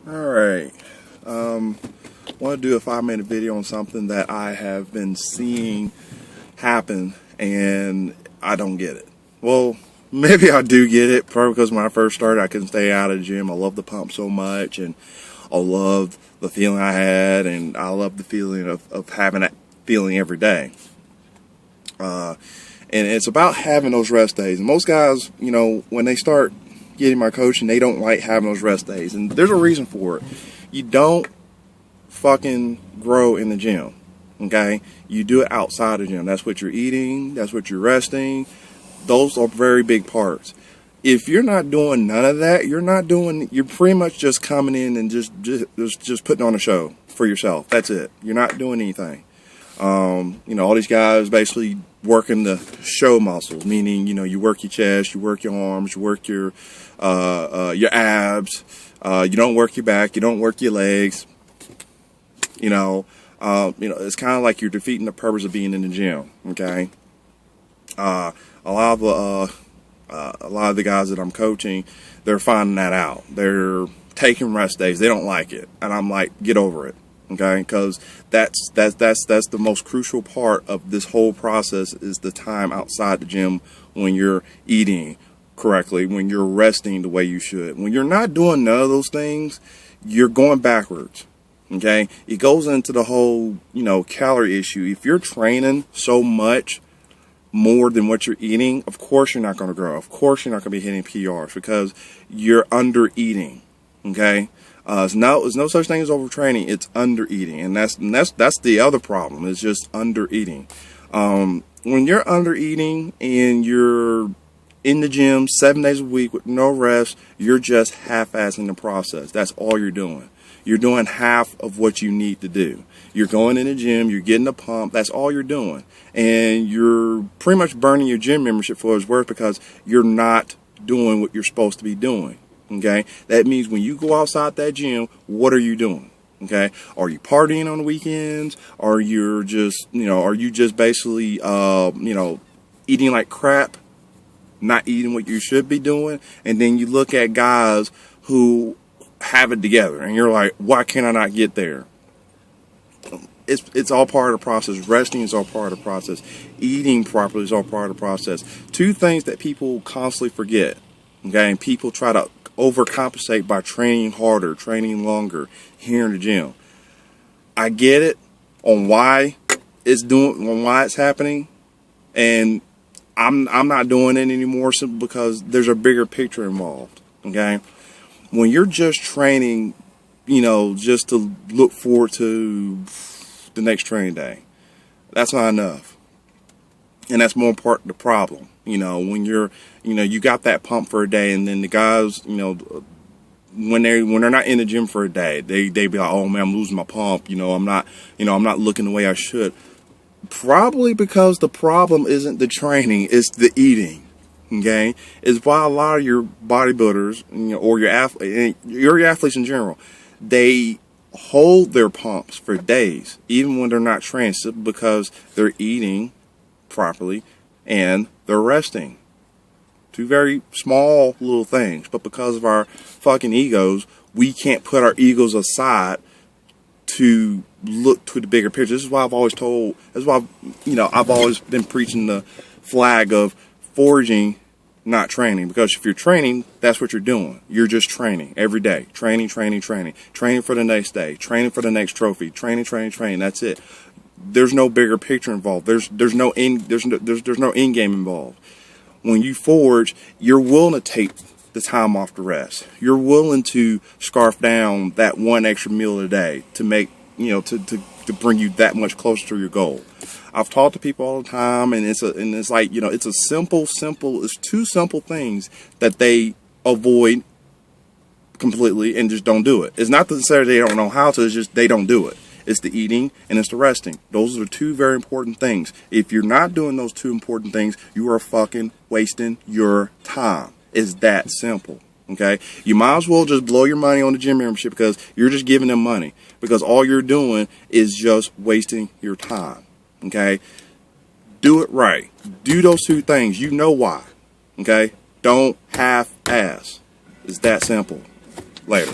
Alright, want to do a 5-minute video on something that I have been seeing happen and I don't get it. Well, maybe I do get it, probably because when I first started I couldn't stay out of the gym. I love the pump so much, and I loved the feeling I had, and I love the feeling of having that feeling every day. And it's about having those rest days. And most guys, you know, when they start getting my coaching, they don't like having those rest days. And there's a reason for it. You don't fucking grow in the gym, okay? You do it outside the gym. That's what you're eating. That's what you're resting. Those are very big parts. If you're not doing none of that, you're pretty much just coming in and just putting on a show for yourself. That's it. You're not doing anything. You know, all these guys basically working the show muscles, meaning, you know, you work your chest, you work your arms, you work your abs, you don't work your back, you don't work your legs. You know, it's kind of like you're defeating the purpose of being in the gym. Okay. A lot of the guys that I'm coaching, they're finding that out. They're taking rest days. They don't like it, and I'm like, get over it. Okay, because that's the most crucial part of this whole process, is the time outside the gym when you're eating correctly, when you're resting the way you should. When you're not doing none of those things, you're going backwards. Okay, it goes into the whole, you know, calorie issue. If you're training so much more than what you're eating, of course you're not going to grow. Of course you're not going to be hitting PRs, because you're under eating. Okay. There's no such thing as overtraining. It's under eating, and that's the other problem. It's just under eating. When you're under eating and you're in the gym 7 days a week with no rest, you're just half-assing the process. That's all you're doing. You're doing half of what you need to do. You're going in the gym, you're getting a pump. That's all you're doing, and you're pretty much burning your gym membership for its worth, because you're not doing what you're supposed to be doing. Okay, that means when you go outside that gym, what are you doing? Okay, are you partying on the weekends? Are you just basically, you know, eating like crap, not eating what you should be doing? And then you look at guys who have it together, and you're like, why can I not get there? It's all part of the process. Resting is all part of the process. Eating properly is all part of the process. Two things that people constantly forget. Okay, and people try to overcompensate by training harder, training longer here in the gym. I get it on why it's happening, and I'm not doing it anymore simply because there's a bigger picture involved. Okay, when you're just training, you know, just to look forward to the next training day, that's not enough, and that's more part of the problem. You know, when you got that pump for a day, and then the guys, you know, when they're not in the gym for a day, they be like, oh man, I'm losing my pump. You know, I'm not looking the way I should. Probably because the problem isn't the training, it's the eating. Okay, it's why a lot of your bodybuilders, you know, or your athletes in general, they hold their pumps for days, even when they're not trained, simply because they're eating properly and they're resting. Two very small little things, but because of our fucking egos, we can't put our egos aside to look to the bigger picture. This is why I've always I've always been preaching the flag of foraging, not training. Because if you're training, that's what you're doing. You're just training every day. Training for the next day, training for the next trophy, training. That's it. There's no bigger picture involved. There's no end game involved. When you forge, you're willing to take the time off to rest. You're willing to scarf down that one extra meal a day to make, you know, to bring you that much closer to your goal. I've talked to people all the time, and it's like, you know, it's two simple things that they avoid completely and just don't do it. It's not necessarily they don't know how to, it's just they don't do it. It's the eating and it's the resting. Those are two very important things. If you're not doing those two important things, you are fucking wasting your time. It's that simple. Okay? You might as well just blow your money on the gym membership, because you're just giving them money. Because all you're doing is just wasting your time. Okay? Do it right. Do those two things. You know why. Okay? Don't half-ass. It's that simple. Later.